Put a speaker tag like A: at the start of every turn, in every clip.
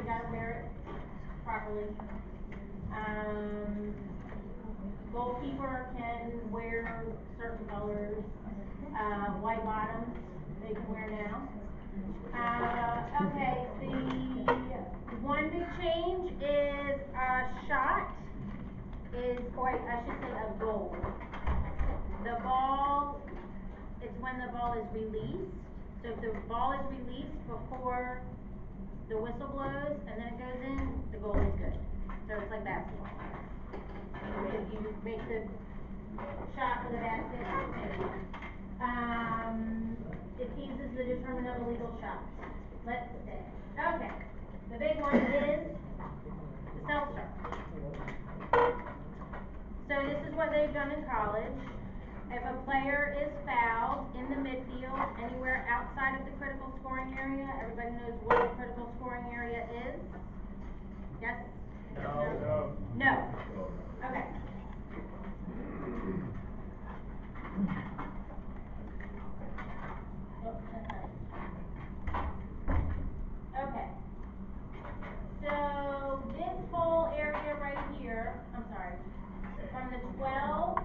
A: you gotta wear it properly. Goalkeeper can wear certain colors, white bottoms they can wear now. Okay, the one big change is shot is, or I should say a goal. The ball, it's when the ball is released. So if the ball is released before the whistle blows and then it goes in, the goal is good. So it's like basketball. If you make the shot with a basket, it eases the determinant of illegal shots. Let's see. Okay. The big one is the self-start. So this is what they've done in college. If a player is fouled in the midfield, anywhere outside of the critical scoring area, everybody knows what the critical scoring area is? Yes?
B: No.
A: No. Okay. Okay. So this whole area right here, I'm sorry, from the 12,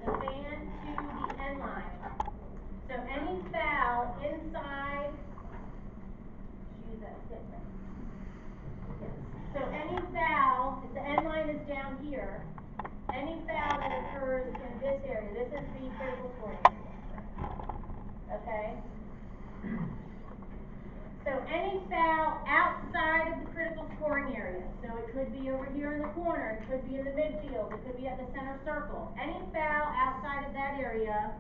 A: the band to the end line. So any foul inside, use that stick there. Yes. So any foul, if the end line is down here, any foul that occurs in this area, this is the critical scoring area. Okay? So any foul outside of the critical scoring area, so it could be over here in the corner, it could be in the midfield, it could be at the center circle. Any foul outside of that area,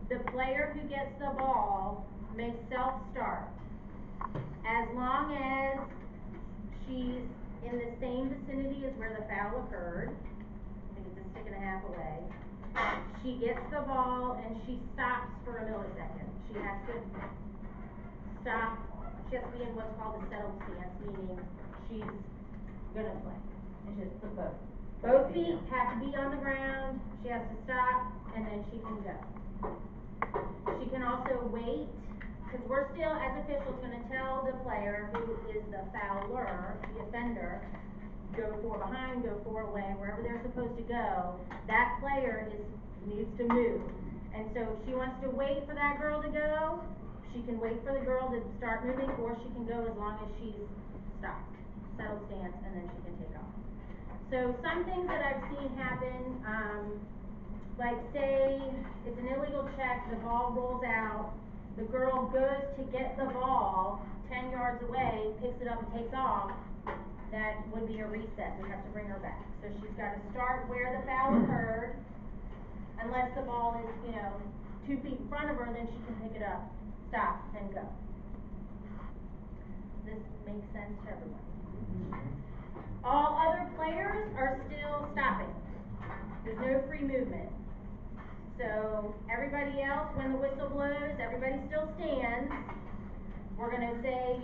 A: the player who gets the ball may self-start. As long as she's in the same vicinity as where the foul occurred, I think it's a stick and a half away, she gets the ball and she stops for a millisecond. She has to stop, she has to be in what's called a settled stance, meaning she's gonna play.
C: And just put
A: Both feet have to be on the ground, she has to stop, and then she can go. She can also wait, because we're still, as officials, gonna tell the player who is the fouler, the offender, go 4 behind, go 4 away, wherever they're supposed to go, that player needs to move. And so if she wants to wait for that girl to go, she can wait for the girl to start moving, or she can go as long as she's stopped, settled stance, and then she can take off. So some things that I've seen happen, like say it's an illegal check, the ball rolls out, the girl goes to get the ball 10 yards away, picks it up and takes off, that would be a reset. We have to bring her back. So she's got to start where the foul occurred, unless the ball is, 2 feet in front of her, then she can pick it up, stop, and go. This makes sense to everyone. All other players are still stopping. There's no free movement. So everybody else, when the whistle blows, everybody still stands. We're going to say,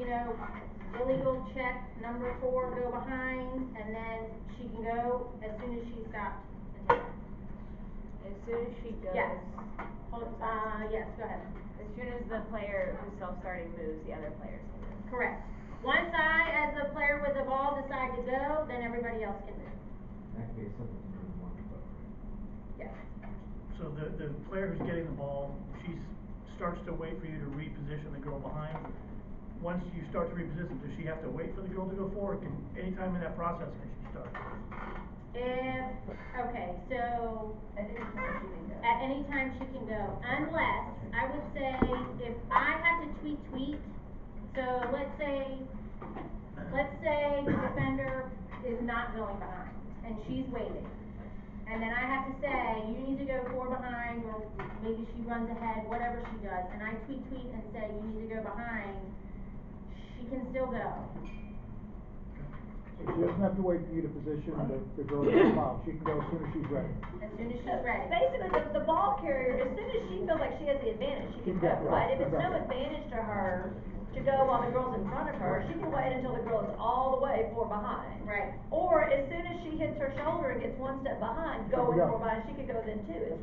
A: illegal check, number 4, go behind, and then she can go as soon as she stopped and take off.
C: As soon as she does.
A: Yes. Yes, go ahead.
C: As soon as the player who's self-starting moves, the other players can move.
A: Correct. Once I, as the player with the ball, decide to go, then everybody else can move.
D: In that case, something's moving one foot, right?
A: Yes.
B: So the player who's getting the ball, she starts to wait for you to reposition the girl behind. Once you start to reposition, does she have to wait for the girl to go forward? Can anytime in that process can she start?
A: Okay, so at any time she can go, unless, I would say, if I have to tweet, so let's say the defender is not going behind, and she's waiting, and then I have to say, you need to go 4 behind, or maybe she runs ahead, whatever she does, and I tweet and say, you need to go behind, she can still go.
E: So she doesn't have to wait for you to position the girl to the foul. She can go as soon as she's ready.
A: As soon as she's ready.
F: Basically, the ball carrier, as soon as she feels like she has the advantage, she can go, right? If it's no advantage to her, to go while the girl's in front of her, she can wait until the girl is all the way four behind.
A: Right.
F: Or as soon as she hits her shoulder and gets one step behind, going
E: Yeah.
F: four behind, she could go then too.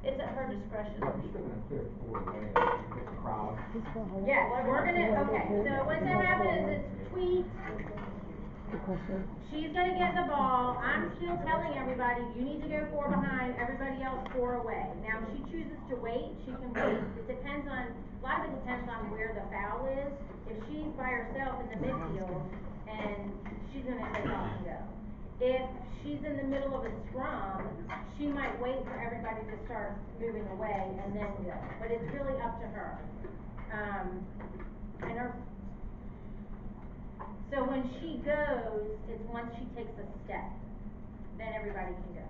F: It's at her discretion.
D: Right, you're still gonna clear four away, it's a crowd.
A: Yes, we're gonna, okay, so what's gonna happen is it's tweet. She's gonna get the ball, I'm still telling everybody, you need to go four behind, everybody else four away. Now, if she chooses to wait, she can wait, it depends on, a lot of it depends on where the foul is. If she's by herself in the midfield, and she's gonna take off and go. If she's in the middle of a scrum, she might wait for everybody to start moving away and then go, but it's really up to her. And her, so when she goes, it's once she takes a step, then everybody can go.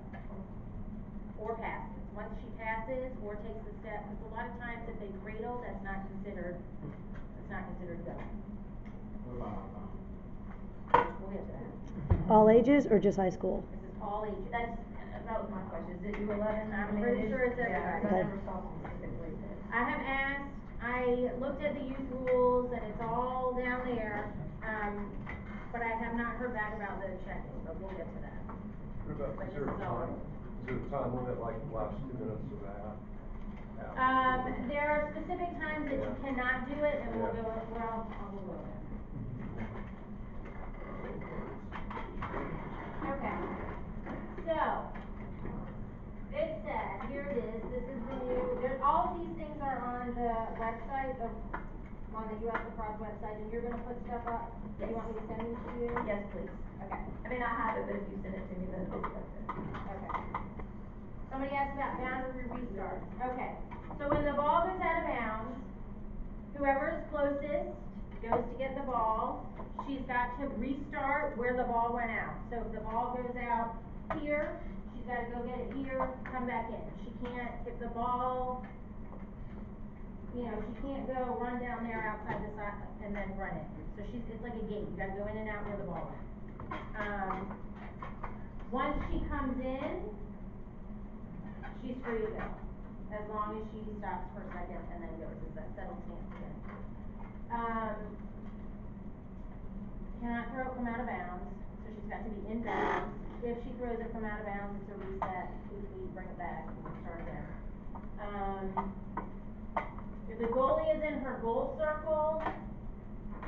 A: Or passes, once she passes or takes a step, because a lot of times if they cradle, that's not considered going.
D: What about,
A: We'll get to that.
G: All ages or just high school?
A: This is all ages.
F: That was my question, is it U11?
A: I'm pretty sure it's everybody.
F: Yeah, 'cause I never saw specifically.
A: I have asked, I looked at the youth rules and it's all down there, but I have not heard back about the checking, but we'll get to that.
H: What about,
A: But
H: is there a
A: this is all-
H: time, is there a time limit, like last 2 minutes of that?
A: There are specific times that you cannot do it, and we'll
H: Yeah.
A: go, well, we'll go there. Okay, so, it said, here it is, this is the new, all of these things are on the website, on the US Lacrosse website, and you're gonna put stuff up, do you want me to send these to you?
F: Yes, please.
A: Okay,
F: I mean, I have it, but if you send it to me, then it'll be okay.
A: okay. Somebody asked about boundary restarts, okay, so when the ball goes out of bounds, whoever is closest goes to get the ball, she's got to restart where the ball went out. So if the ball goes out here, she's gotta go get it here, come back in. She can't, if the ball, she can't go run down there outside the side and then run it. So it's like a gate, you gotta go in and out where the ball went. Once she comes in, she's free to go, as long as she stops for a second and then goes, it's that settled stance again. Cannot throw it from out of bounds, so she's got to be in bounds. If she throws it from out of bounds, it's a reset, we bring it back and start again. If the goalie is in her goal circle,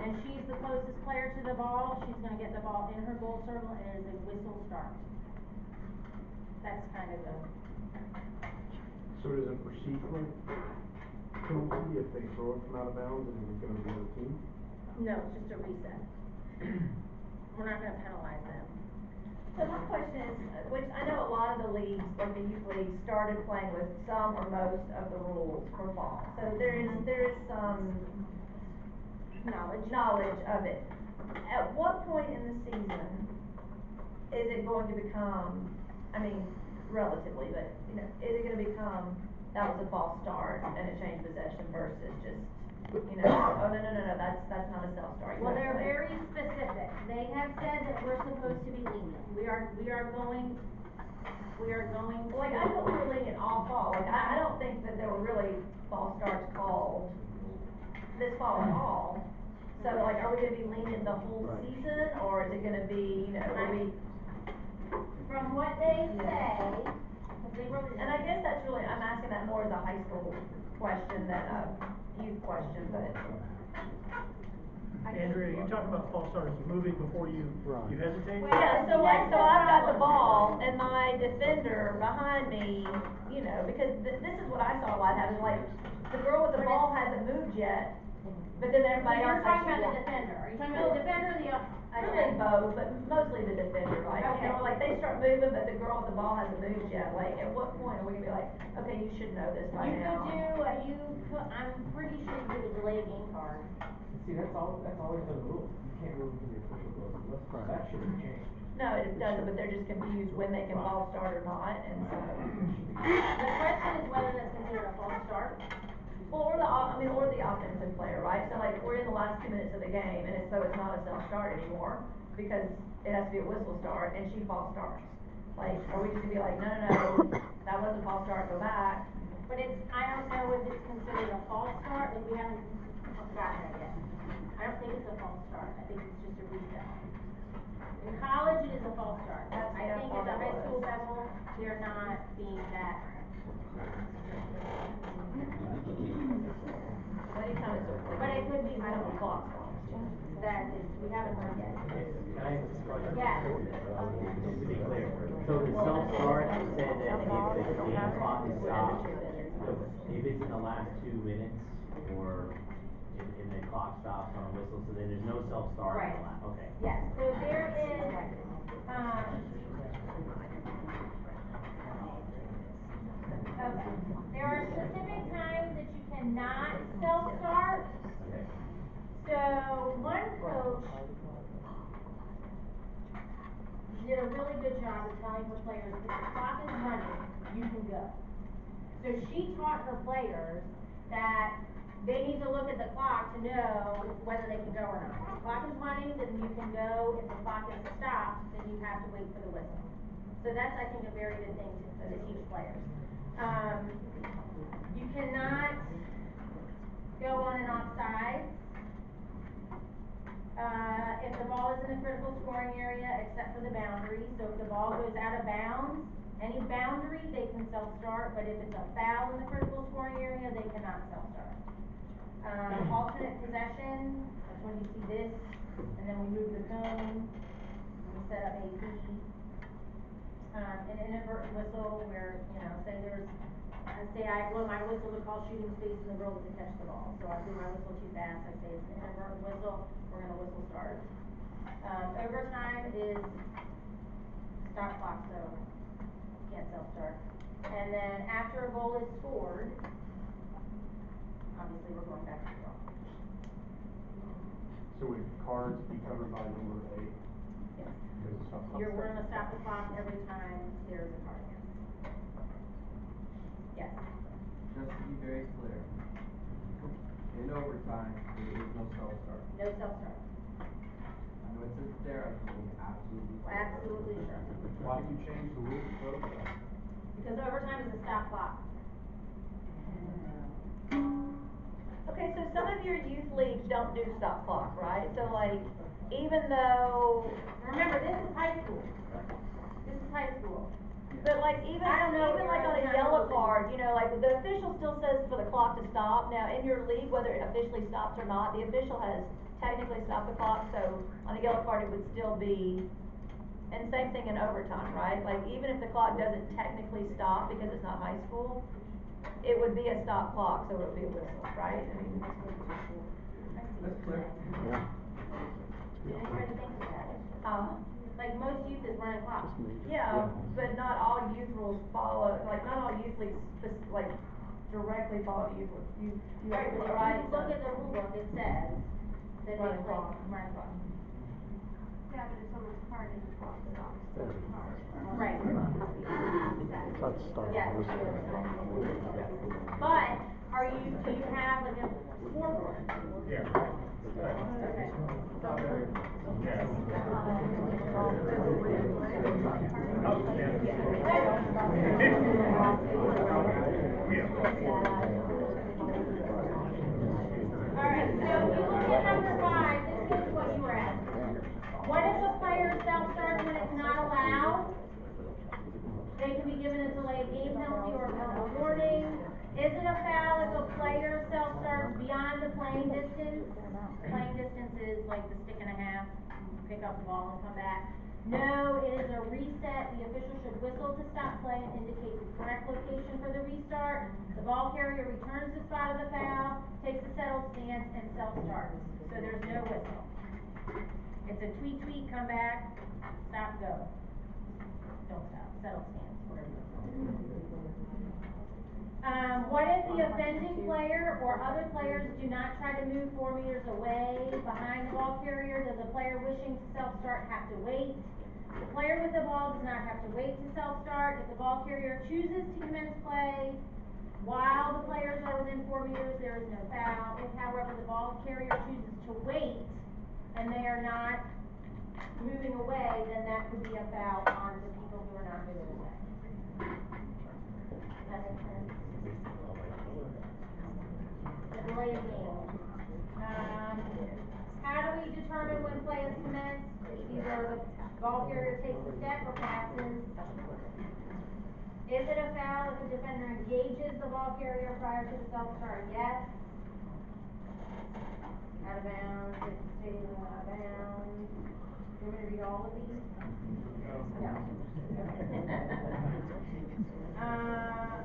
A: and she's the closest player to the ball, she's gonna get the ball in her goal circle, and it is a whistle start. That's kind of the.
H: So it is a procedural penalty if they throw it from out of bounds and it's gonna be on the team?
A: No, it's just a reset. We're not gonna penalize them.
F: So my question is, which I know a lot of the leagues, like the youth leagues, started playing with some or most of the rules for fall. So there is some knowledge of it. At what point in the season is it going to become, I mean, relatively, but, is it gonna become, that was a false start and a change possession versus just, oh, no, that's not a self-start.
A: Well, they're very specific. They have said that we're supposed to be lenient. We are going to.
F: Like, I thought we were lenient all fall. Like, I don't think that there were really false starts called this fall at all. So, like, are we gonna be lenient the whole season, or is it gonna be,
A: From what they say, because they wrote it.
F: and I guess that's really, I'm asking that more as a high school question than a youth question, but.
B: Andrea, you talk about false starts moving before you hesitate?
F: Yeah, so like, so I've got the ball and my defender behind me, because this is what I saw a lot happen, like, the girl with the ball hasn't moved yet, but then everybody else.
A: You're talking about the defender. Are you talking about the defender or the
F: Really both, but mostly the defender, like,
A: Okay.
F: like they start moving, but the girl with the ball hasn't moved yet, like, at what point are we gonna be like, okay, you should know this by now?
A: I'm pretty sure you could delay a game card.
D: See, that's always been the rule, you can't move to the official goal, so that shouldn't change.
F: No, it doesn't, but they're just confused when they can ball start or not, and so.
A: The question is whether that's considered a false start.
F: Well, or the offensive player, right? So like, we're in the last 2 minutes of the game, and it's not a self-start anymore, because it has to be a whistle start, and she false starts. Like, are we just gonna be like, no, that wasn't a false start, go back?
A: But I don't know if it's considered a false start, like we haven't gotten that yet. is a false start, I think it's just a reset. In college, it is a false start.
F: That's
A: I
F: what I
A: think
F: thought
A: at the
F: it
A: high school
F: was.
A: level, they're not being that.
F: Anytime it's a.
A: But it could be
F: I know
A: more.
F: clocks.
A: That is, we haven't heard yet.
I: Can I ask this question?
A: Yes.
I: Just to be clear, so the self-start said that if the game clock is stopped, if it's in the last 2 minutes, or in the clock stops on a whistle, so then there's no self-start in
A: Right.
I: the last, okay.
A: Yes, so there is, okay, there are specific times that you cannot self-start.
I: Okay.
A: So one coach did a really good job of telling her players, if the clock is running, you can go. So she taught her players that they need to look at the clock to know whether they can go or not. If the clock is running, then you can go. If the clock is stopped, then you have to wait for the whistle. So that's, I think, a very good thing to teach players. You cannot go on and off sides. If the ball is in the critical scoring area, except for the boundary, so if the ball goes out of bounds, any boundary, they can self-start, but if it's a foul in the critical scoring area, they cannot self-start. Alternate possession, that's when you see this, and then we move the cone, and we set up AP. An inadvertent whistle where, say I blow my whistle to call shooting space and the girl doesn't catch the ball. So I blew my whistle too fast, I say it's an inadvertent whistle, we're gonna whistle start. Overtime is stop clock, so can't self-start. And then after a goal is scored, obviously we're going back to the draw.
H: So would cards be covered by number 8?
A: Yes.
H: Because it's not
A: We're gonna stop the clock every time there's a card against. Yes.
D: Just to be very clear, in overtime, there is no self-start.
A: No self-start.
D: I know it says it there, I just want to be absolutely clear.
A: Absolutely sure.
H: Why did you change the rules for overtime?
A: Because overtime is a stop clock.
F: Okay, so some of your youth leagues don't do stop clock, right? So like, even though,
A: Remember, this is high school. This is high school.
F: but like even
A: I don't know
F: even
A: where
F: like on a
A: overtime
F: yellow
A: rules is.
F: card, like the official still says for the clock to stop. Now in your league, whether it officially stops or not, the official has technically stopped the clock, so on a yellow card it would still be, and same thing in overtime, right? Like even if the clock doesn't technically stop because it's not high school, it would be a stop clock, so it would be a whistle, right? I mean,
D: That's clear.
A: Did anybody think of that? Like most youth is running clock.
F: yeah, but not all youth rules follow, like not all youth leagues like directly follow the youth
A: Right, but if
F: right?
A: you look at the rule book, it says that they
F: Running
A: play
F: clock.
A: running clock.
C: Yeah, but if someone's card is a clock stop, it's still a card.
A: Right.
E: That's start.
A: Yes. But, do you have like a scoreboard?
B: Yeah.
A: Okay. Alright, so if you look at number 5, this goes to what you were asking. What if a player self-starts when it's not allowed? They can be given a delayed game penalty or a verbal warning. Is it a foul if a player self-starts beyond the playing distance? Playing distance is like the stick and a half, you pick up the ball and come back. No, it is a reset. The official should whistle to stop play and indicate the correct location for the restart. The ball carrier returns the spot of the foul, takes a settled stance, and self-starts. So there's no whistle. It's a tweet, come back, stop, go. Don't stop, settled stance, whatever you call it. What if the offending player or other players do not try to move 4 meters away behind the ball carrier? Does a player wishing to self-start have to wait? The player with the ball does not have to wait to self-start. If the ball carrier chooses to commence play while the players are within 4 meters, there is no foul. If, however, the ball carrier chooses to wait and they are not moving away, then that could be a foul on the people who are not moving away. Does that make sense? The delayed game. How do we determine when play is commenced, it's either the ball carrier takes a step or passes. Is it a foul if the defender engages the ball carrier prior to the self-start? Yes. Out of bounds, it's stating out of bounds. You want me to read all of these? No.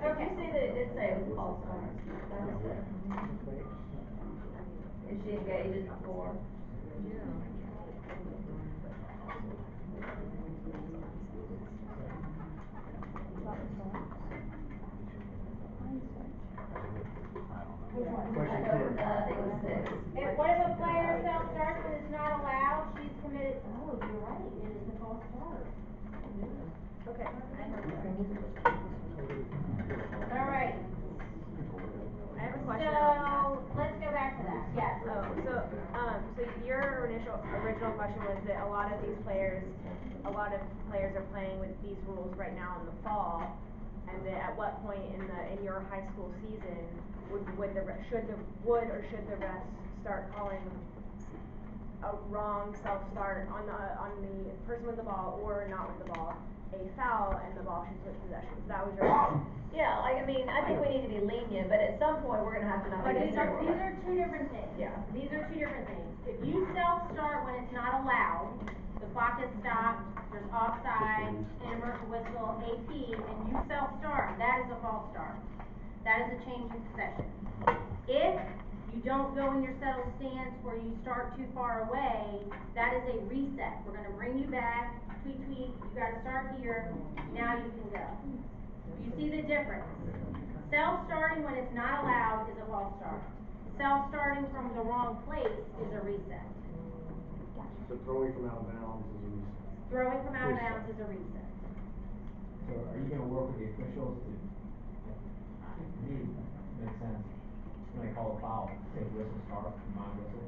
A: Okay.
F: Did you see that it did say it was a false start? That was it. If she engages before.
H: Question two.
F: I think it was 6.
A: What if a player self-starts when it's not allowed? She's committed, oh, you're right, it is a false start.
C: Okay.
A: All right,
C: I have a question on
A: so, let's go back to that, yes.
C: that. So your original question was that a lot of players are playing with these rules right now in the fall, and that at what point in your high school season would the refs start calling a wrong self-start on the person with the ball or not with the ball, a foul, and the ball should switch possessions? That was your question.
F: Yeah, like, I mean, I think we need to be lenient, but at some point, we're gonna have to not
A: But
F: be
A: these are two different things.
F: Yeah.
A: These are two different things. If you self-start when it's not allowed, the clock is stopped, there's offside, intermission whistle, AP, and you self-start, that is a false start. That is a change in possession. If you don't go in your settled stance or you start too far away, that is a reset. We're gonna bring you back, tweet, you gotta start here, now you can go. You see the difference? Self-starting when it's not allowed is a false start. Self-starting from the wrong place is a reset.
H: So throwing from out of bounds is a reset.
A: Throwing from out of bounds is a reset.
I: So are you gonna work with the officials to, to me, makes sense, when they call a foul, say whistle start, non whistle?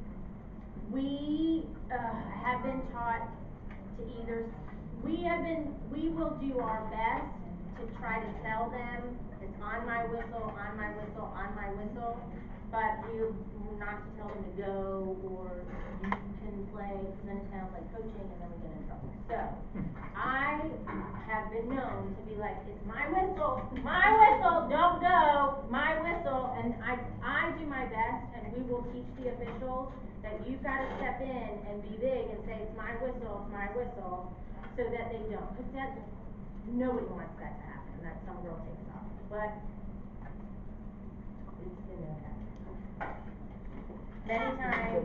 A: We, have been taught to either, we will do our best to try to tell them it's on my whistle, on my whistle, on my whistle, but we're not to tell them to go or you can play, because then it sounds like coaching and then we get in trouble. So, I have been known to be like, it's my whistle, don't go, my whistle, and I do my best, and we will teach the officials that you've gotta step in and be big and say, it's my whistle, so that they don't, because that, nobody wants that to happen, that some girl takes off, but it's been okay. Many times,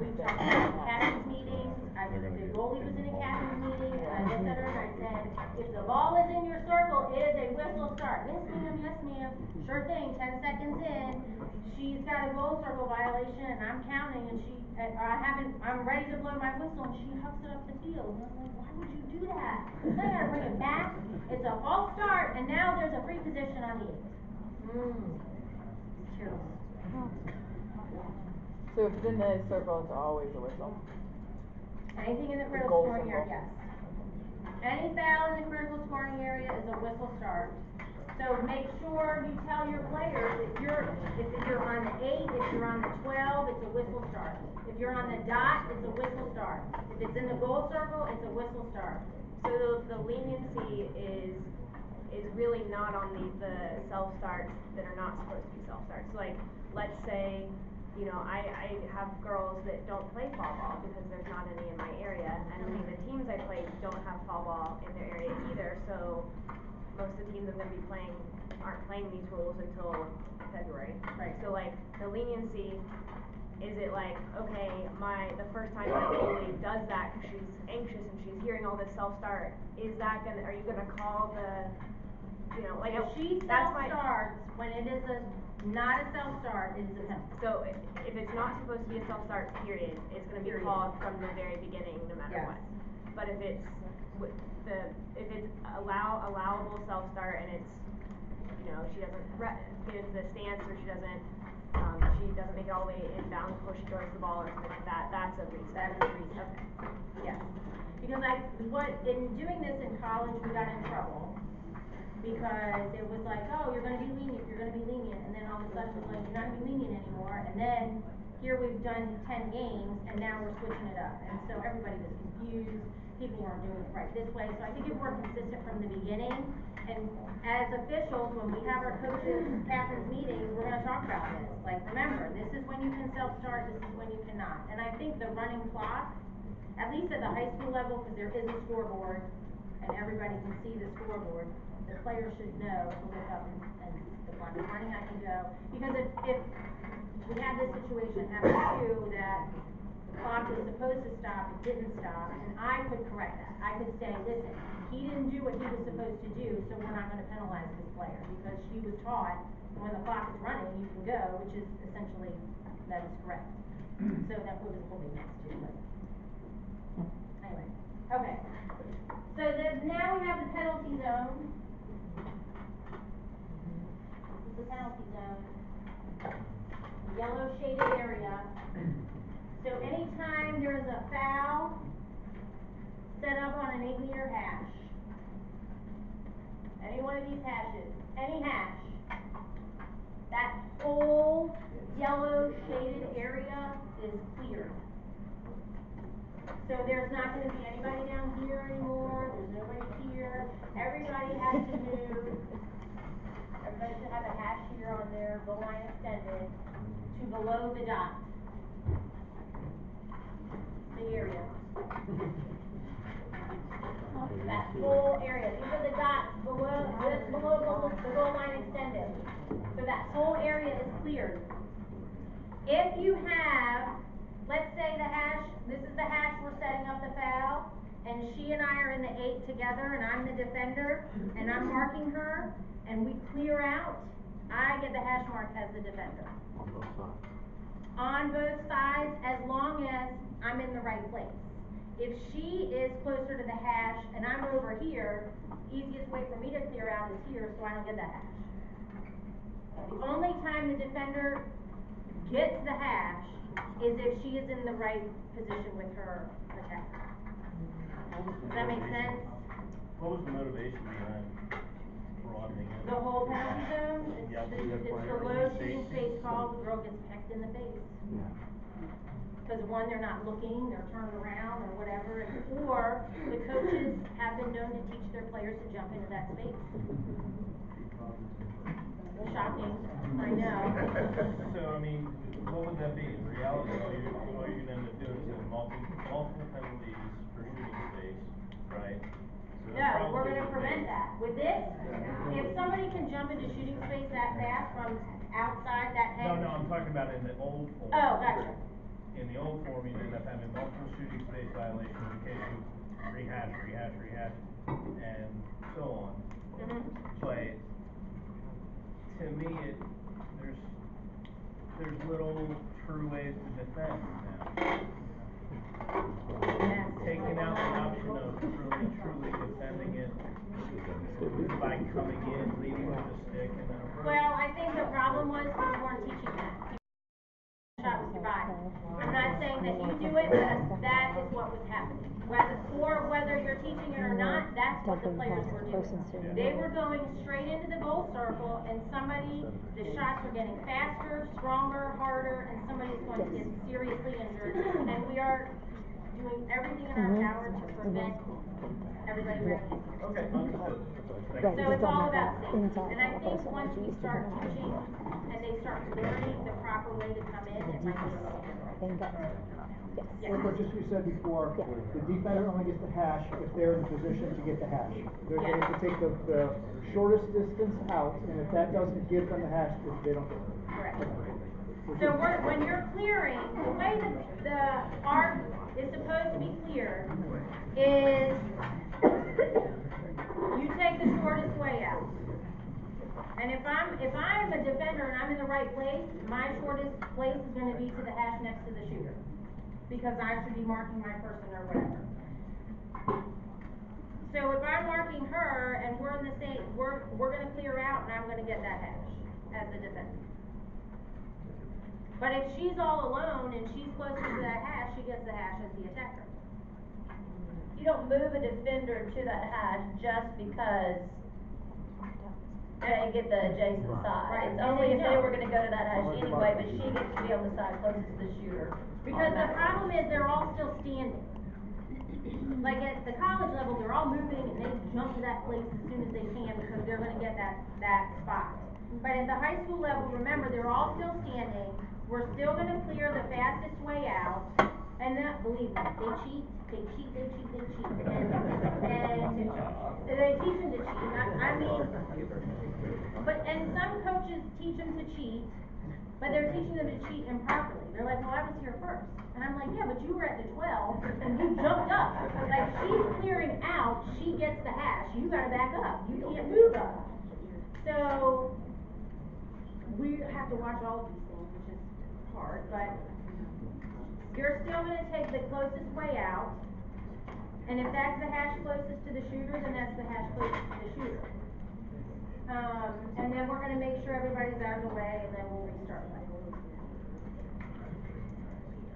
A: we've talked about captain's meetings, the goalie was in a captain's meeting, and I looked at her and I said, if the ball is in your circle, it is a whistle start. Yes ma'am, sure thing, 10 seconds in, she's got a goal circle violation, and I'm counting, and I'm ready to blow my whistle, and she hucks it up the field, and I'm like, why would you do that? I gotta bring it back, it's a false start, and now there's a free position on the 8. Terrible.
J: So if it's in the circle, it's always a whistle?
A: Anything in the critical
J: goal
A: scoring area,
J: circle.
A: yes. Any foul in the critical scoring area is a whistle start. So make sure you tell your players, if you're on the 8, if you're on the 12, it's a whistle start. If you're on the dot, it's a whistle start. If it's in the goal circle, it's a whistle start.
C: So the leniency is really not on the self-starts that are not supposed to be self-starts. So like, let's say, you know, I have girls that don't play fall ball because there's not any in my area, and the teams I play don't have fall ball in their area either, so most of the teams I'm gonna be playing aren't playing these rules until February.
A: Right.
C: So like, the leniency, is it like, okay, the first time my goalie does that because she's anxious and she's hearing all this self-start, are you gonna call the, you know, like,
A: If she self-starts, when it is not a self-start, it is a penalty.
C: so if it's not supposed to be a self-start, period, it's gonna be called from the very beginning, no matter
A: Yes.
C: what. But if it's allowable self-start and it's, you know, she doesn't get into the stance, or she doesn't make it all the way inbounds before she throws the ball or something like that, that's a reset.
A: That is a reset.
C: Okay.
A: Yes. Because in doing this in college, we got in trouble. Because it was like, oh, you're gonna be lenient, and then all of a sudden it was like, you're not gonna be lenient anymore, and then here we've done 10 games, and now we're switching it up, and so everybody was confused, people weren't doing it right this way, so I think if we're consistent from the beginning, and as officials, when we have our coaches, captains meetings, we're gonna talk about this, like, remember, this is when you can self-start, this is when you cannot, and I think the running clock, at least at the high school level, cause there is a scoreboard, and everybody can see the scoreboard, the players should know to look up and if I'm running, I can go, because if we had this situation happen too, that the clock was supposed to stop, it didn't stop, and I could correct that. I could say, listen, he didn't do what he was supposed to do, so we're not gonna penalize this player, because she was taught, when the clock is running, you can go, which is essentially, that is correct. So that was a little bit mixed too, but, anyway, okay. So then, now we have the penalty zone. This is the penalty zone. Yellow shaded area. So anytime there is a foul set up on an 8-meter hash, any one of these hashes, any hash, that whole yellow shaded area is cleared. So there's not gonna be anybody down here anymore, there's nobody here, everybody has to move, everybody should have a hash here on their goal line extended to below the dot. The area. That whole area, these are the dots below, just below the goal line extended. So that whole area is cleared. If you have, let's say the hash, this is the hash we're setting up the foul, and she and I are in the 8 together, and I'm the defender, and I'm marking her, and we clear out, I get the hash mark as the defender.
H: On both sides.
A: On both sides, as long as I'm in the right place. If she is closer to the hash, and I'm over here, easiest way for me to clear out is here, so I don't get that hash. The only time the defender gets the hash is if she is in the right position with her attacker. Does that make sense?
K: What was the motivation behind broadening it?
A: The whole penalty zone,
K: Yeah,
A: it's the low shooting space call, the girl gets pecked in the face.
H: Yeah.
A: Because one, they're not looking, they're turned around or whatever, or the coaches have been known to teach their players to jump into that space. Shocking, I know.
K: So, I mean, what would that be? In reality, all you're gonna end up doing is having multiple penalties for shooting space, right? So
A: No, we're gonna prevent that. With this, if somebody can jump into shooting space that fast from outside that hedge.
K: No, I'm talking about in the old form.
A: Oh, gotcha.
K: In the old form, you'd end up having multiple shooting space violations in case you rehash, and so on.
A: Mm-hmm.
K: But to me, there's little true ways to defend now.
A: Yes.
K: Taking out the option of truly defending it by coming in, leading with a stick, and then approaching.
A: Well, I think the problem was we weren't teaching that. Shot with your body. I'm not saying that you do it, but that is what was happening. Whether you're teaching it or not, that's what the players were doing. They were going straight into the goal circle, and the shots were getting faster, stronger, harder, and somebody's going to get seriously injured. And we are doing everything in our power to prevent everybody getting injured.
K: Okay, understood.
G: Right,
A: So
G: you
A: it's
G: don't
A: all
G: have
A: about
G: that
A: safety.
G: inside
A: And I
G: of the
A: think
G: person
A: once
G: like you
A: we
G: used to
A: start
G: have.
A: teaching and they start learning the proper way to come in, it might be a little different.
G: Bingo. Yes.
E: But just as you said before, the defender only gets the hash if they're in position to get the hash. They're going to take the shortest distance out, and if that doesn't give them the hash, they don't get it.
A: Correct. So when you're clearing, the way that the arc is supposed to be cleared is you take the shortest way out. And if I'm a defender and I'm in the right place, my shortest place is gonna be to the hash next to the shooter. Because I should be marking my person or whatever. So if I'm marking her and we're in the same, we're gonna clear out and I'm gonna get that hash as the defender. But if she's all alone and she's closer to that hash, she gets the hash as the attacker.
F: You don't move a defender to that hash just because and get the adjacent side.
A: Right.
F: It's
A: And
F: only
A: they
F: if they
A: know.
F: were gonna go to that hash anyway, but she gets to be on the side closest to the shooter.
A: Because the problem is they're all still standing. Like at the college level, they're all moving and they jump to that place as soon as they can because they're gonna get that spot. But at the high school level, remember, they're all still standing, we're still gonna clear the fastest way out. And that, believe me, they cheat. And they teach them to cheat. I mean, and some coaches teach them to cheat, but they're teaching them to cheat improperly. They're like, well, I was here first. And I'm like, yeah, but you were at the 12 and you jumped up. Like, she's clearing out, she gets the hash, you gotta back up. You can't move up. So, we have to watch all of these things, which is hard, but you're still gonna take the closest way out. And if that's the hash closest to the shooter, then that's the hash closest to the shooter. And then we're gonna make sure everybody's out of the way, and then we'll restart playing.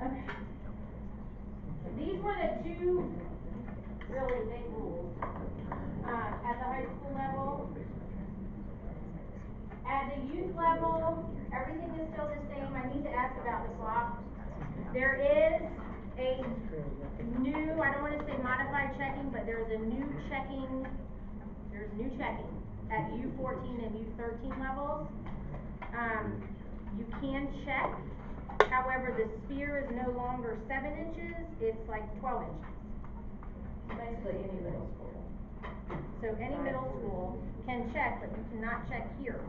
A: Okay. These were the two really big rules, at the high school level. At the youth level, everything is still the same. I need to ask about the clock. There is a new, I don't wanna say modified checking, but there's new checking at U14 and U13 levels. You can check, however, the sphere is no longer 7 inches, it's like 12 inches.
F: Basically any middle school.
A: So any middle school can check, but you cannot check here.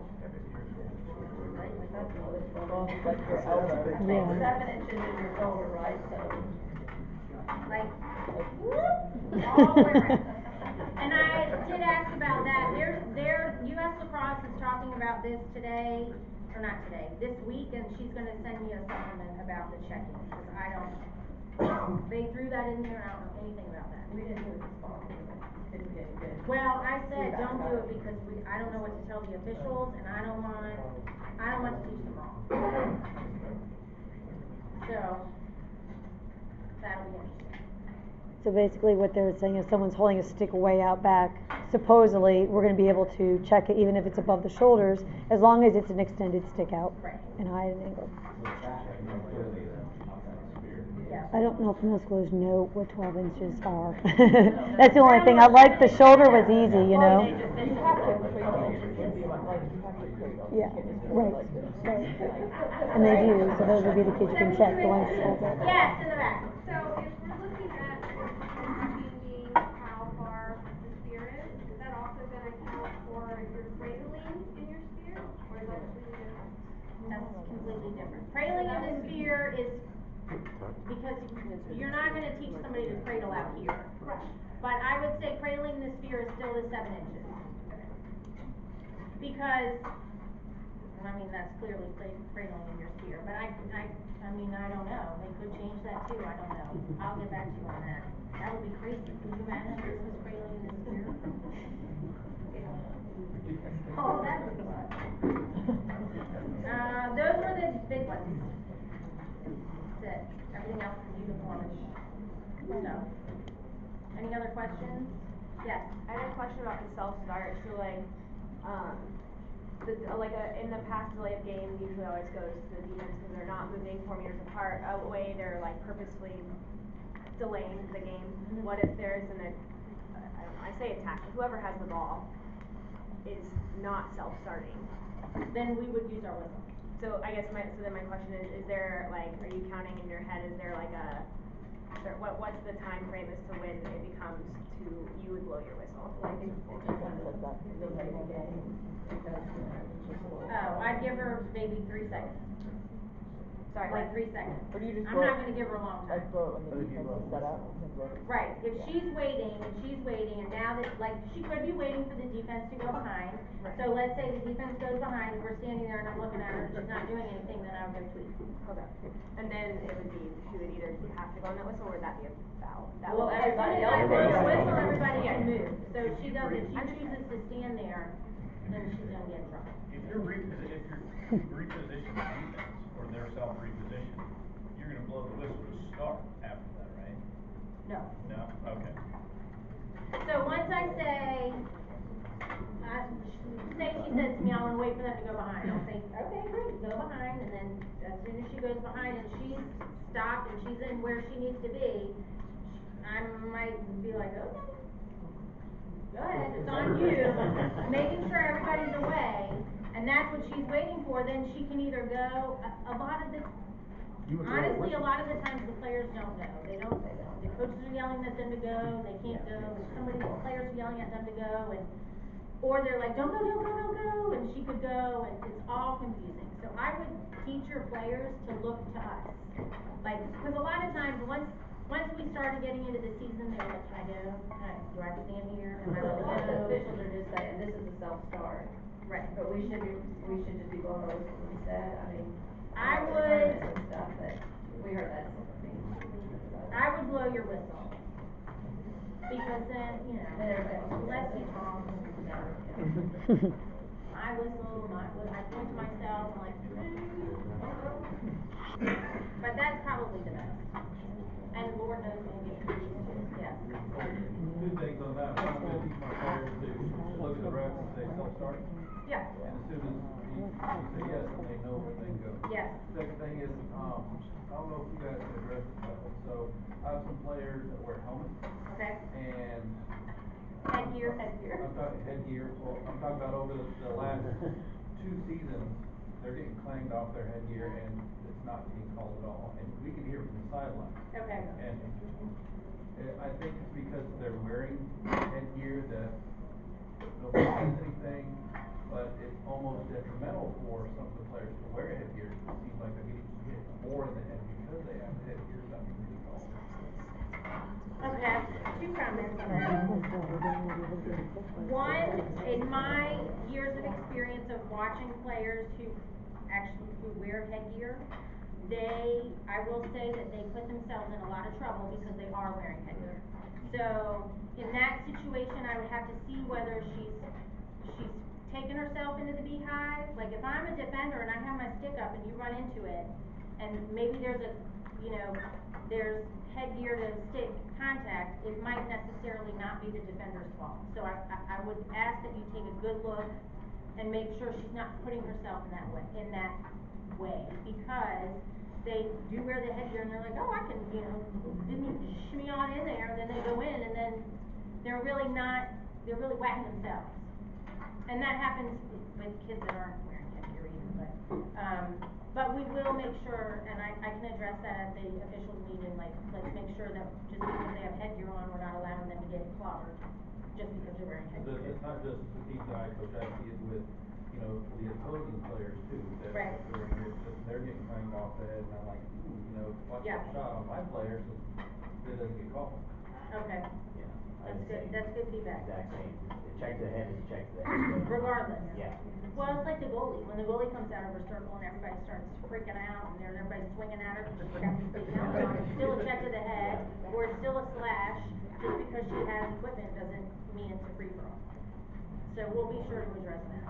F: Right, like that's another 12
J: Well,
F: inches.
J: like your elbow.
F: I think 7 inches is your shoulder, right, so.
A: Like, whoop, all the way around. And I did ask about that, US Lacrosse is talking about this today, or not today, this week, and she's gonna send me a supplement about the checking, because I don't, they threw that in there, and I don't know anything about that.
F: We didn't do it this fall, because it didn't get good.
A: Well, I said, don't do it because I don't know what to tell the officials, and I don't want to teach them wrong. So, that'll be interesting.
G: So basically what they're saying is someone's holding a stick way out back, supposedly, we're gonna be able to check it even if it's above the shoulders, as long as it's an extended stick out.
A: Right.
G: And high at an angle.
A: Yeah.
G: I don't know if middle schoolers know what 12 inches are. That's the only thing, I like the shoulder was easy, you know?
J: You have to, so you can't just be like, you have to cradle.
G: Yeah, right. And they do, so those would be the kids you can check, the ones older.
A: Yes, in the back.
C: So if we're looking at checking how far the sphere is that also gonna count for your cradling in your sphere, or is that completely different?
A: That's completely different. Cradling in the sphere is, because you're not gonna teach somebody to cradle out here.
C: Right.
A: But I would say cradling in the sphere is still the 7 inches. Because, I mean, that's clearly cradling in your sphere, but I mean, I don't know, they could change that too, I don't know. I'll get back to you on that. That would be crazy, could you imagine if this was cradling in the sphere? Oh, that would be fun. Those were the big ones. That's it, everything else is uniformish stuff. Any other questions? Yes?
C: I had a question about the self-start, so like, in the past delay of game usually always goes to the defense because they're not moving 4 meters apart away, they're like purposefully delaying the game. What if there's I don't know, I say attack, whoever has the ball is not self-starting?
A: Then we would use our whistle.
C: So I guess my question is there like, are you counting in your head, is there like what's the time frame as to when it becomes to, you would blow your whistle?
A: Oh, I'd give her maybe 3 seconds.
C: Sorry,
A: Like 3 seconds.
J: Or do you just
A: I'm not gonna give her a long time.
J: Like blow it when the defense is set up, and then blow it.
A: Right, if she's waiting, and now that, like, she could be waiting for the defense to go behind. So let's say the defense goes behind, and we're standing there and I'm looking at her, and she's not doing anything, then I would go tweet.
C: Okay. And then it would be, she would either have to go on that whistle, or would that be a foul?
A: Well, as soon as I blow the whistle, everybody can move. So if she chooses to stand there, then she's gonna get in trouble.
K: If you're repositioning defense, or they're self-repositioned, you're gonna blow the whistle to start after that, right?
A: No.
K: No? Okay.
A: So once I say, say she says wait for them to go behind. I'll say, okay, great, go behind, and then as soon as she goes behind and she's stopped and she's in where she needs to be, I might be like, okay, go ahead, it's on you, making sure everybody's away, and that's what she's waiting for, then she can either go, a lot of the, honestly, a lot of the times the players don't know, they don't, the coaches are yelling at them to go, they can't go, the players are yelling at them to go, and, or they're like, don't go, and she could go, and it's all confusing, so I would teach your players to look to us, like, cause a lot of times, once we started getting into the season, they were like, can I go? Do I have to stand here? Am I
F: A
A: allowed
F: lot of
A: to
F: the
A: go?
F: officials are just saying, this is a self-start.
A: Right.
F: But we should just be blowing our whistle instead, I mean.
A: I
F: in
A: would-
F: tournaments and stuff, that, we heard that.
A: I would blow your whistle. Because then, you know,
F: Then everybody knows.
A: less you talk. My whistle, I point to myself, I'm like, but that's probably the best. And Lord knows we'll get confused too, yes.
K: Two things on that, one, I'm gonna teach my players to look at the refs and say self-start.
A: Yeah.
K: And as soon as you say yes, then they know when they go.
A: Yes.
K: Second thing is, I don't know if you guys can address this, so I have some players that wear helmets.
A: Okay.
K: And.
A: Headgear.
K: I'm talking headgear, well, I'm talking about over the last 2 seasons, they're getting clanged off their headgear and it's not being called at all, and we can hear it from the sideline.
A: Okay.
K: And I think it's because they're wearing headgear that nobody says anything, but it's almost detrimental for some of the players to wear headgear. It seems like they're getting hit more in the head because they have headgear, something really called.
A: Okay, 2 comments on that. One, in my years of experience of watching players who wear headgear, I will say that they put themselves in a lot of trouble because they are wearing headgear. So, in that situation, I would have to see whether she's taken herself into the beehive. Like, if I'm a defender and I have my stick up and you run into it, and maybe there's there's headgear to stick contact, it might necessarily not be the defender's fault. So I would ask that you take a good look and make sure she's not putting herself in that way, because they do wear the headgear and they're like, oh, I can, shimmy on in there, and then they go in, and then they're really whacking themselves. And that happens with kids that aren't wearing headgear either, but we will make sure, and I can address that at the officials meeting, like, let's make sure that just because they have headgear on, we're not allowing them to get clobbered, just because they're wearing headgear.
K: It's not just the team that I coach, I see it with, the opposing players too, that
A: Right.
K: they're getting clanged off the head, and I'm like, watch that shot on my players, and it doesn't get called.
A: Okay.
I: Yeah.
A: That's good feedback.
I: Exactly, check to the head is check to the head.
A: Regardless.
I: Yeah.
A: Well, it's like the goalie, when the goalie comes out of her circle and everybody starts freaking out, and everybody's swinging at her because she's got this big helmet on, it's still a check to the head, or it's still a slash, just because she has equipment doesn't mean it's a free for all. So we'll be sure to address that.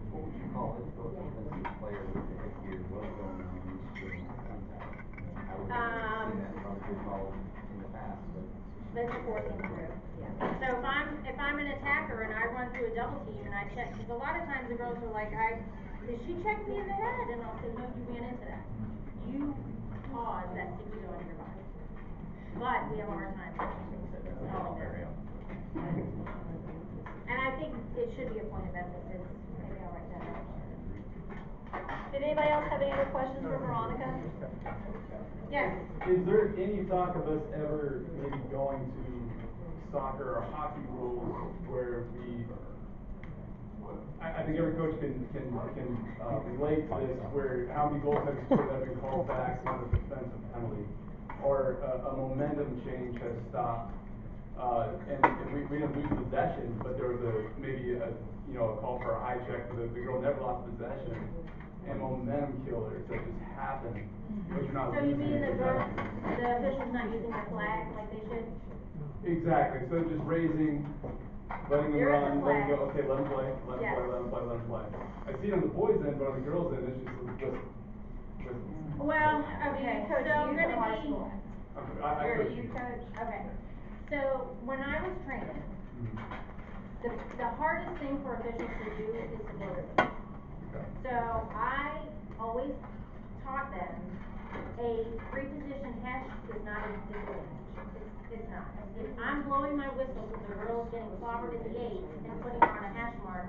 L: What would you call it, though, if the player with the headgear was going on and doing contact? I would have seen that probably called in the past, but.
A: That's enforcing through. Yeah. So if I'm an attacker and I run through a double team and I check, because a lot of times the girls are like, did she check me in the head? And I'll say, no, you ran into that. You caused that stick to go into your body. But we have a hard time calling that. And I think it should be a point of emphasis. Maybe I'll write that down.
F: Did anybody else have any other questions for Veronica?
A: Yes.
M: Is there any talk of us ever maybe going to soccer or hockey rules where I think every coach can relate to this, where how many goals have you scored that have been called back on a defensive penalty, or a momentum change has stopped, and we didn't lose possession, but there was maybe a call for a high check, but the girl never lost possession, and momentum killers that just happen, but you're not
A: So you
M: losing
A: mean the
M: possession.
A: officials not using the flag like they should?
M: Exactly, so just raising, letting them
A: There is a
M: run, letting
A: flag.
M: go, okay, let them play, let them
A: Yes.
M: play, let them play, let them play. I see it on the boys' end, but on the girls' end, it's just
A: Well, okay,
F: Coach,
A: so I'm
F: you
A: gonna
F: go to high
A: be.
F: school.
M: I
F: You're
M: coach
F: a youth coach?
A: Okay, so when I was training, the hardest thing for officials to do is to blow the whistle. So I always taught them a free position hash is not a disadvantage. It's not. If I'm blowing my whistle because the girl is getting clobbered at the 8 and putting her on a hash mark,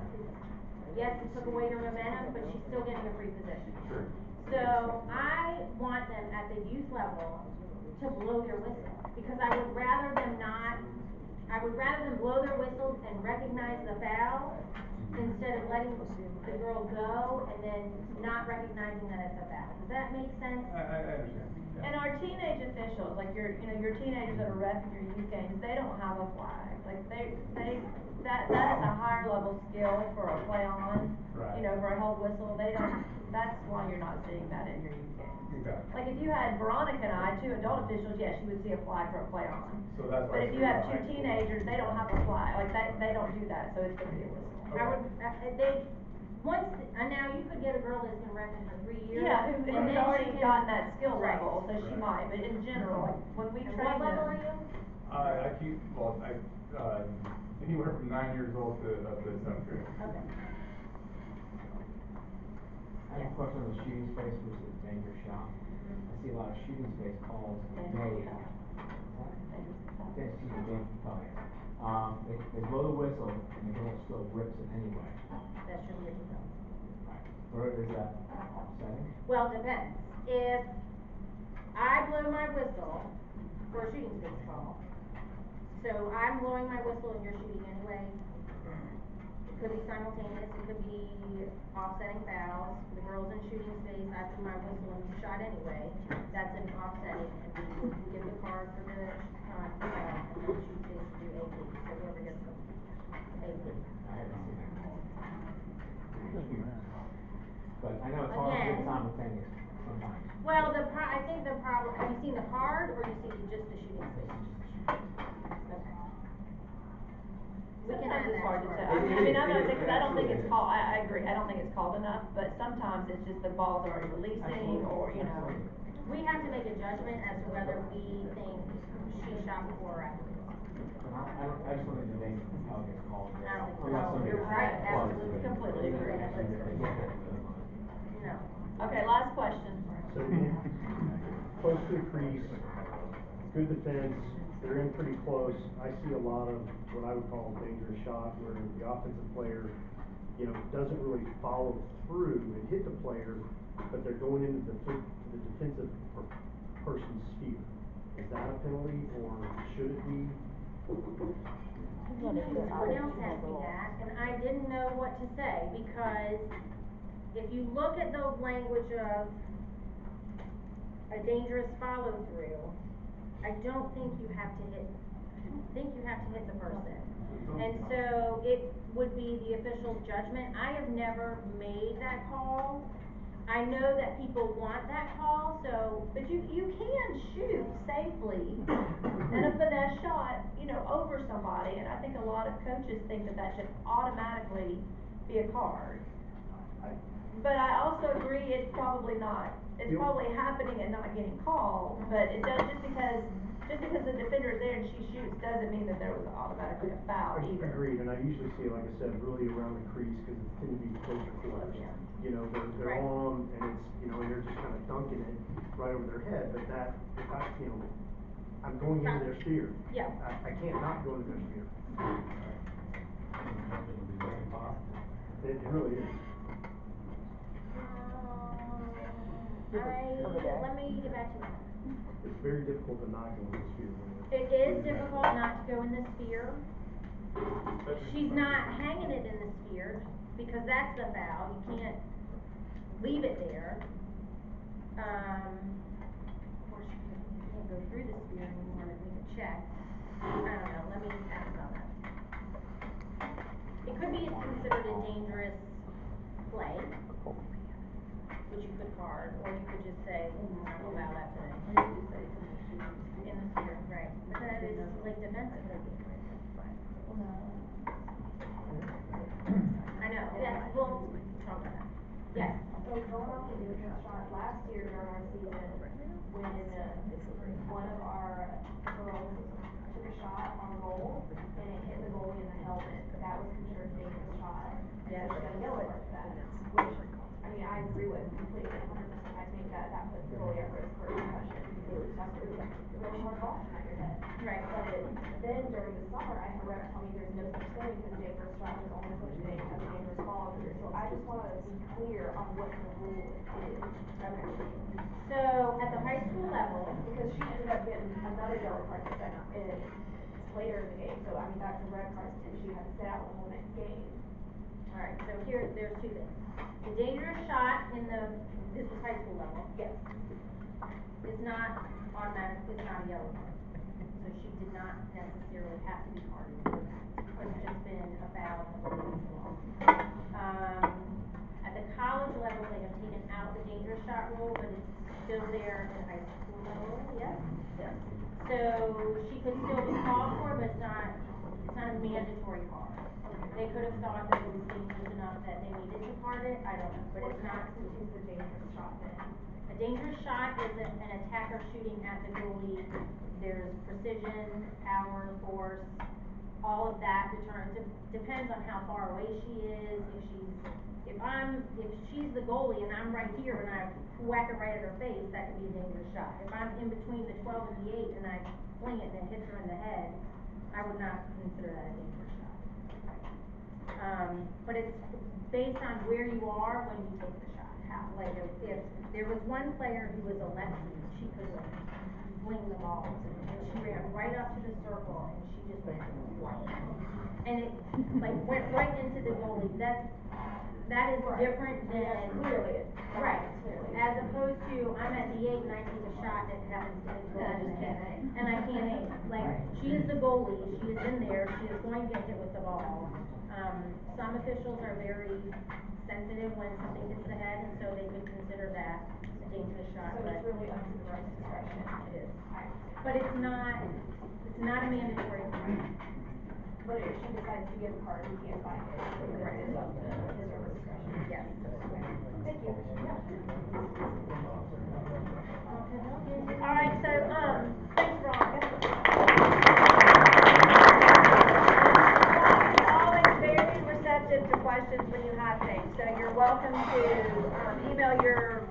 A: yes, it took away her momentum, but she's still getting a free position.
H: Sure.
A: So I want them at the youth level to blow their whistle, because I would rather them blow their whistles and recognize the foul instead of letting the girl go and then not recognizing that it's a foul. Does that make sense?
H: I understand. Yeah.
F: And our teenage officials, like your teenagers that are reffing your youth games, they don't have a flag. Like that is a higher level skill for a play on,
H: Right.
F: for a held whistle. That's why you're not seeing that in your youth games.
H: Okay.
F: Like if you had Veronica and I, 2 adult officials, yes, you would see a flag for a play on.
H: So that's why.
F: But if you have 2 teenagers, they don't have a flag, like they don't do that, so it's gonna be a whistle.
H: Okay.
A: And now you could get a girl that's been reffing for 3 years.
F: Yeah,
A: and
F: who's
A: then
F: already
A: she can-
F: gotten that skill
A: Right.
F: level, so she might, but in general, like when we
A: And
F: train
A: what level are
F: them.
A: you?
M: I keep, anywhere from 9 years old to up to 7th grade.
A: Okay.
N: I have a question on the shooting space versus dangerous shot. I see a lot of shooting space calls made. They blow the whistle and the girl still rips it anyway.
A: That shouldn't get you go.
N: Right. Where is that offsetting?
A: Well, it depends. If I blow my whistle for a shooting space call, so I'm blowing my whistle and you're shooting anyway, it could be simultaneous, it could be offsetting fouls, the girl's in shooting space, I blew my whistle and you shot anyway, that's an offsetting, and we give the card for the, and then shooting space to do AP, so whoever gets the AP.
N: I haven't seen that call. But I know it's hard to
A: Again.
N: get simultaneous sometimes.
A: Well, I think the problem, have you seen the card, or you see just the shooting space? Okay. We can
F: Sometimes
A: add
F: it's
A: that
F: hard to
A: to our-
F: tell. I mean, I'm not saying, 'cause I don't think it's called, I agree, I don't think it's called enough, but sometimes it's just the ball's already releasing, or,
A: We have to make a judgment as to whether we think she shot before or after.
N: I just wanted to think how it gets called.
A: I don't think
N: Unless
A: so.
N: somebody
A: You're
N: was
A: right,
N: close.
A: absolutely.
F: Completely agree.
A: No.
F: Okay, last question.
H: So, close to the crease, good defense, they're in pretty close. I see a lot of what I would call a dangerous shot where the offensive player, doesn't really follow through and hit the player, but they're going into the defensive person's sphere. Is that a penalty, or should it be?
A: Someone else asked me that, and I didn't know what to say, because if you look at the language of a dangerous follow through, I don't think you have to hit the person. And so it would be the official's judgment. I have never made that call. I know that people want that call, so.
F: But you can shoot safely and a finesse shot, over somebody, and I think a lot of coaches think that should automatically be a card. But I also agree it's probably not. It's probably happening and not getting called, but it does, just because the defender is there and she shoots doesn't mean that there was automatically a foul either.
H: Agreed, and I usually see, like I said, really around the crease, cause it tends to be closer quarters. They're
A: Right.
H: on, and it's, and they're just kinda dunking it right over their head, but I'm going into their sphere.
A: Yeah.
H: I can't not go into their sphere. It really is.
A: Let me get back to that.
H: It's very difficult to not go in the sphere.
A: It is difficult not to go in the sphere. She's not hanging it in the sphere, because that's the foul, you can't leave it there. Of course, you can't go through the sphere anymore to make a check. I don't know, let me ask about that. It could be considered a dangerous play, which you could card, or you could just say, not gonna allow that today. Or you could say in the sphere, right, but that is like defensive. I know, yes, we'll talk about that. Yes.
C: So going off the dangerous shot, last year during our season, when one of our girls took a shot on goal and it hit the goalie in the helmet, that was considered a dangerous shot.
A: Yes.
C: So she got a yellow card for that, which I agree with completely, 100%. I think that puts the goalie at risk for a concussion. That's a really hard ball to hit your head.
A: Right.
C: But then during the summer, I had a rep tell me there's no such thing as a dangerous shot, there's only such thing as a dangerous ball. So I just wanna be clear on what the rule is.
A: Okay. So at the high school level,
C: Because she ended up getting another yellow card later in the game, so I mean, that's a red card, and she had to sit out the whole next game.
A: alright, so there's two things. The dangerous shot this is high school level.
C: Yes.
A: It's not automatic, it's not a yellow card. So she did not necessarily have to be carded for that. It could have just been a foul against the law. At the college level, they have taken out the dangerous shot rule, but it's still there at high school level, yes? Yes. So she could still be called for, but it's not a mandatory card. They could have thought that it was dangerous enough that they needed to card it, I don't know, but it's not.
C: What is a dangerous shot then?
A: A dangerous shot is an attacker shooting at the goalie. There's precision, power, force, all of that depends on how far away she is. If she's the goalie and I'm right here and I whack it right at her face, that could be a dangerous shot. If I'm in between the 12 and the 8 and I fling it and it hits her in the head, I would not consider that a dangerous shot. But it's based on where you are when you take the shot. Like if there was one player who was a lefty, she could fling the ball, and she ran right up to the circle and she just went blank. And it like went right into the goalie. That is different than
C: Clearly.
A: right. As opposed to I'm at the 8 and I take a shot that happens to hit the goalie in the head, and I can't aim. Like she is the goalie, she is in there, she is going to get hit with the ball. Some officials are very sensitive when something hits the head, and so they could consider that a dangerous shot.
C: So it's really up to the ref's discretion.
A: It is. But it's not a mandatory card.
C: But if she decides to give a card, we can't find it.
A: Right.
C: It's up to his or her discretion.
A: Yes.
C: Thank you.
F: All right, so, thanks, Veronica. Always very receptive to questions when you have things, so you're welcome to, email your